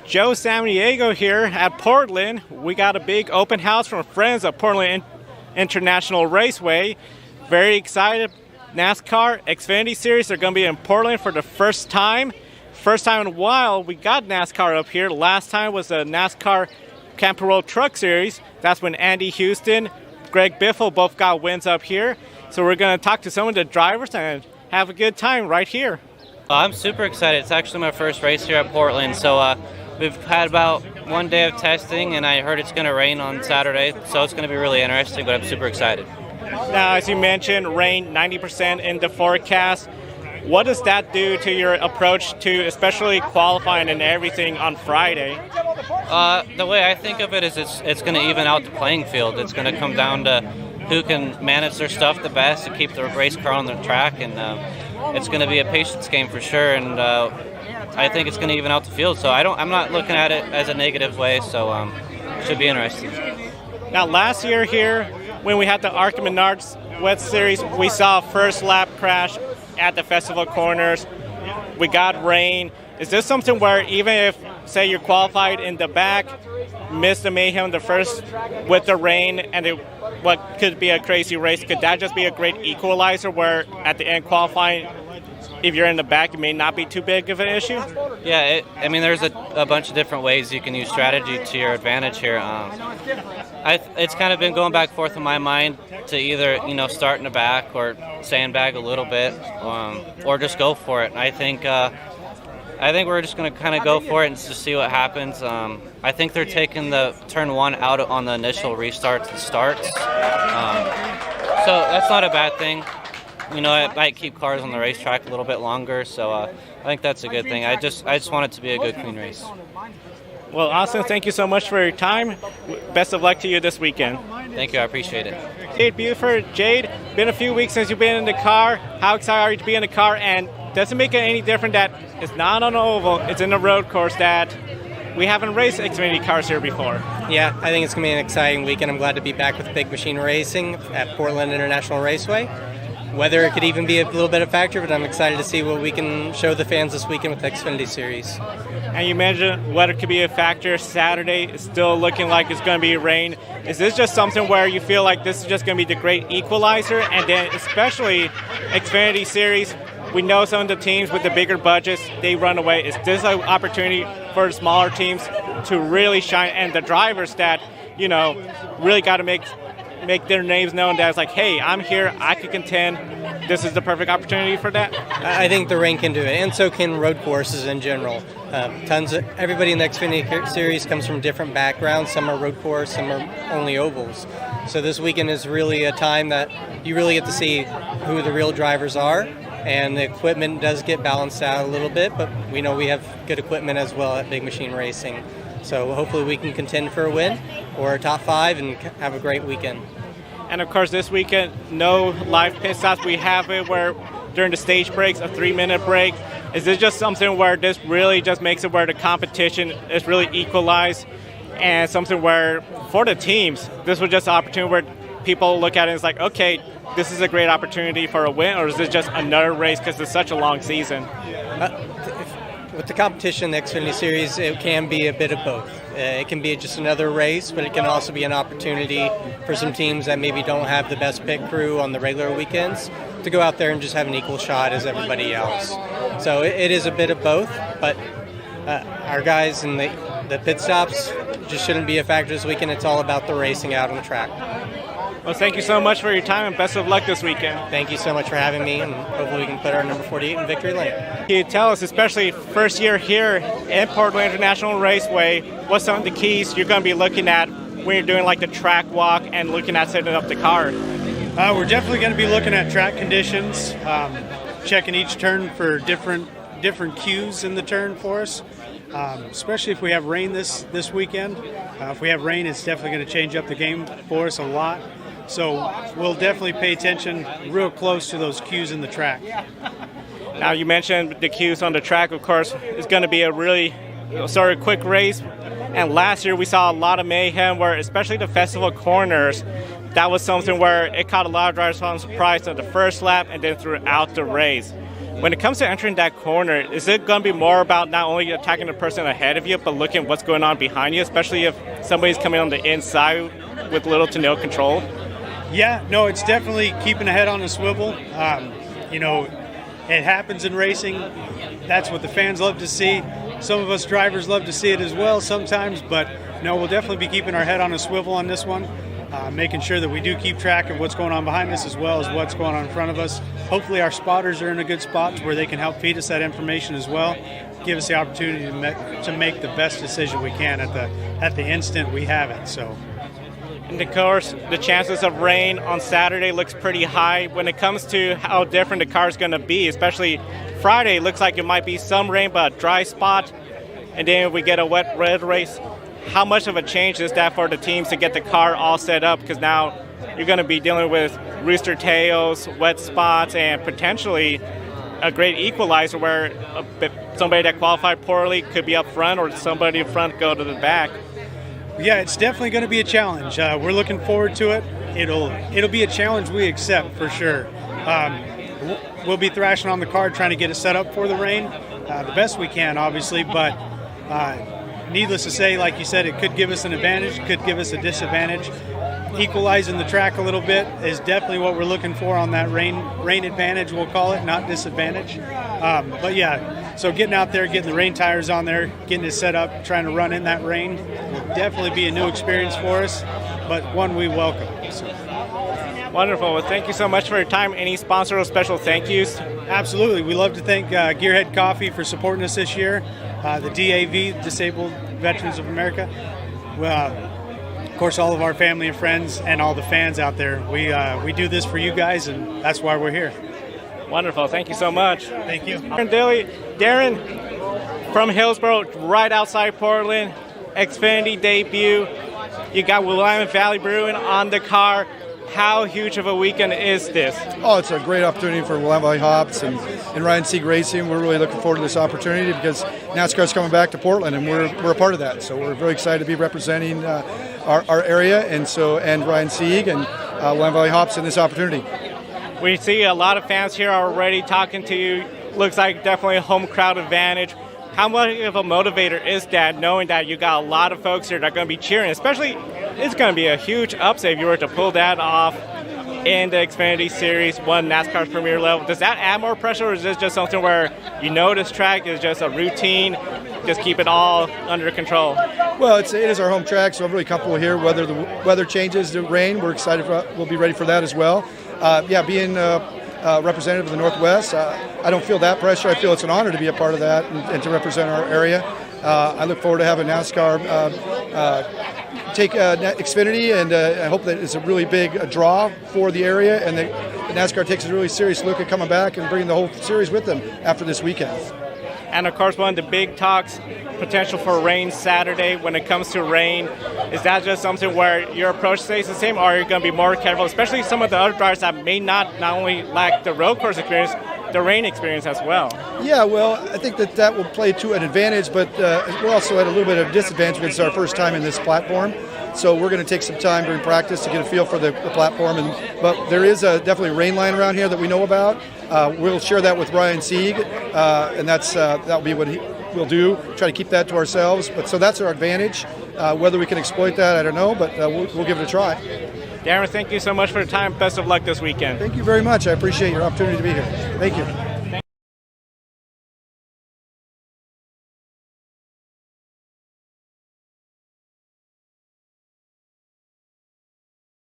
Joe Samaniego here at Portland. We got a big open house from friends of Portland International Raceway. Very excited. NASCAR Xfinity Series are going to be in Portland for the first time. First time in a while we got NASCAR up here. Last time was the NASCAR Camping World Truck Series. That's when Andy Houston, Greg Biffle both got wins up here. So we're going to talk to some of the drivers and have a good time right here. I'm super excited. It's actually my first race here at Portland. So we've had about 1 day of testing, and I heard it's going to rain on Saturday. So it's going to be really interesting, but I'm super excited. Now, as you mentioned, rain 90% in the forecast. What does that do to your approach to especially qualifying and everything on Friday? The way I think of it is it's going to even out the playing field. It's going to come down to who can manage their stuff the best to keep the race car on the track, and it's going to be a patience game for sure. And I think it's going to even out the field. So I'm not looking at it as a negative way. So it should be interesting. Now, last year here, when we had the Arca Menards Wet Series, we saw a first lap crash at the Festival Corners. We got rain. Is this something where even if, say, you're qualified in the back, missed the mayhem the first with the rain, and what could be a crazy race, could that just be a great equalizer where at the end qualifying, if you're in the back, it may not be too big of an issue? Yeah, there's a bunch of different ways you can use strategy to your advantage here. It's kind of been going back and forth in my mind to either start in the back or sandbag a little bit, or just go for it. I think we're just going to kind of go for it and just see what happens. I think they're taking the turn one out on the initial restarts and starts, so that's not a bad thing. It might keep cars on the racetrack a little bit longer, so I think that's a good thing. I just want it to be a good, clean race. Well, Austin, thank you so much for your time. Best of luck to you this weekend. Thank you, I appreciate it. Jade Buford. Jade, been a few weeks since you've been in the car. How excited are you to be in the car? And does it make it any different that it's not on an oval, it's in a road course, that we haven't raced Xfinity cars here before? Yeah, I think it's going to be an exciting weekend. I'm glad to be back with Big Machine Racing at Portland International Raceway. Weather could even be a little bit of a factor, but I'm excited to see what we can show the fans this weekend with the Xfinity Series. And you mentioned weather could be a factor. Saturday is still looking like it's going to be rain. Is this just something where you feel like this is just going to be the great equalizer? And then especially Xfinity Series, we know some of the teams with the bigger budgets, they run away. Is this an opportunity for the smaller teams to really shine, and the drivers that, really got to make their names known, that it's like, hey, I'm here, I could contend. This is the perfect opportunity for that? I think the rain can do it, and so can road courses in general. Everybody in the Xfinity Series comes from different backgrounds. Some are road course, some are only ovals. So this weekend is really a time that you really get to see who the real drivers are, and the equipment does get balanced out a little bit, but we know we have good equipment as well at Big Machine Racing. So hopefully we can contend for a win or a top 5 and have a great weekend. And of course this weekend, no live pit stops. We have it where during the stage breaks, a 3-minute break. Is this just something where this really just makes it where the competition is really equalized, and something where for the teams, this was just an opportunity where people look at it and it's like, okay, this is a great opportunity for a win, or is this just another race because it's such a long season? With the competition, the Xfinity Series, it can be a bit of both. It can be just another race, but it can also be an opportunity for some teams that maybe don't have the best pit crew on the regular weekends to go out there and just have an equal shot as everybody else. So it is a bit of both, but our guys in the pit stops just shouldn't be a factor this weekend. It's all about the racing out on the track. Well, thank you so much for your time, and best of luck this weekend. Thank you so much for having me, and hopefully we can put our number 48 in victory lane. Can you tell us, especially first year here at Portland International Raceway, what's some of the keys you're going to be looking at when you're doing like the track walk and looking at setting up the car? We're definitely going to be looking at track conditions, checking each turn for different cues in the turn for us, especially if we have rain this weekend. If we have rain, it's definitely going to change up the game for us a lot. So we'll definitely pay attention real close to those cues in the track. Now, you mentioned the cues on the track, of course. It's going to be a really quick race. And last year we saw a lot of mayhem where, especially the Festival Corners, that was something where it caught a lot of drivers on surprise at the first lap and then throughout the race. When it comes to entering that corner, is it going to be more about not only attacking the person ahead of you, but looking at what's going on behind you, especially if somebody's coming on the inside with little to no control? Yeah, no, it's definitely keeping a head on a swivel. It happens in racing. That's what the fans love to see. Some of us drivers love to see it as well sometimes, but no, we'll definitely be keeping our head on a swivel on this one, making sure that we do keep track of what's going on behind us as well as what's going on in front of us. Hopefully our spotters are in a good spot where they can help feed us that information as well, give us the opportunity to make the best decision we can at the instant we have it. So. And of course, the chances of rain on Saturday looks pretty high. When it comes to how different the car is going to be, especially Friday, looks like it might be some rain but a dry spot. And then if we get a wet red race, how much of a change is that for the teams to get the car all set up? Because now you're going to be dealing with rooster tails, wet spots, and potentially a great equalizer where somebody that qualified poorly could be up front or somebody in front go to the back. Yeah, it's definitely going to be a challenge. We're looking forward to it. It'll be a challenge we accept for sure. We'll be thrashing on the car trying to get it set up for the rain the best we can, obviously. But needless to say, like you said, it could give us an advantage, could give us a disadvantage. Equalizing the track a little bit is definitely what we're looking for on that rain advantage, we'll call it, not disadvantage. But yeah, so getting out there, getting the rain tires on there, getting it set up, trying to run in that rain will definitely be a new experience for us, but one we welcome. So. Wonderful. Well, thank you so much for your time. Any sponsor or special thank yous? Absolutely. We love to thank Gearhead Coffee for supporting us this year, the DAV, Disabled Veterans of America. Of course, all of our family and friends and all the fans out there. We do this for you guys, and that's why we're here. Wonderful. Thank you so much. Thank you. Darren, from Hillsborough, right outside Portland, Xfinity debut. You got Willamette Valley Brewing on the car. How huge of a weekend is this? Oh, it's a great opportunity for Willamette Valley Hops and Ryan Sieg Racing. We're really looking forward to this opportunity because NASCAR's coming back to Portland, and we're a part of that. So we're very excited to be representing our area, and Ryan Sieg and Willamette Valley Hops in this opportunity. We see a lot of fans here already talking to you. Looks like definitely a home crowd advantage. How much of a motivator is that, knowing that you got a lot of folks here that are going to be cheering, especially it's going to be a huge upset if you were to pull that off in the Xfinity Series, one NASCAR's premier level. Does that add more pressure, or is this just something where you know this track is just a routine, just keep it all under control? Well, it is our home track, so I'm really comfortable here. Whether the weather changes to rain, we're excited. We'll be ready for that as well. Being representative of the Northwest, I don't feel that pressure. I feel it's an honor to be a part of that and to represent our area. I look forward to having NASCAR take Xfinity, and I hope that it's a really big draw for the area, and that NASCAR takes a really serious look at coming back and bringing the whole series with them after this weekend. And of course, one of the big talks, potential for rain Saturday. When it comes to rain, is that just something where your approach stays the same, or are you going to be more careful, especially some of the other drivers that may not only lack the road course experience, the rain experience as well? Yeah, well, I think that will play to an advantage, but we're also at a little bit of a disadvantage because it's our first time in this platform. So we're going to take some time during practice to get a feel for the platform. But there is definitely a rain line around here that we know about. We'll share that with Ryan Sieg, and that'll be what we'll do, try to keep that to ourselves. But so that's our advantage. Whether we can exploit that, I don't know, but we'll give it a try. Darren, thank you so much for the time. Best of luck this weekend. Thank you very much. I appreciate your opportunity to be here. Thank you.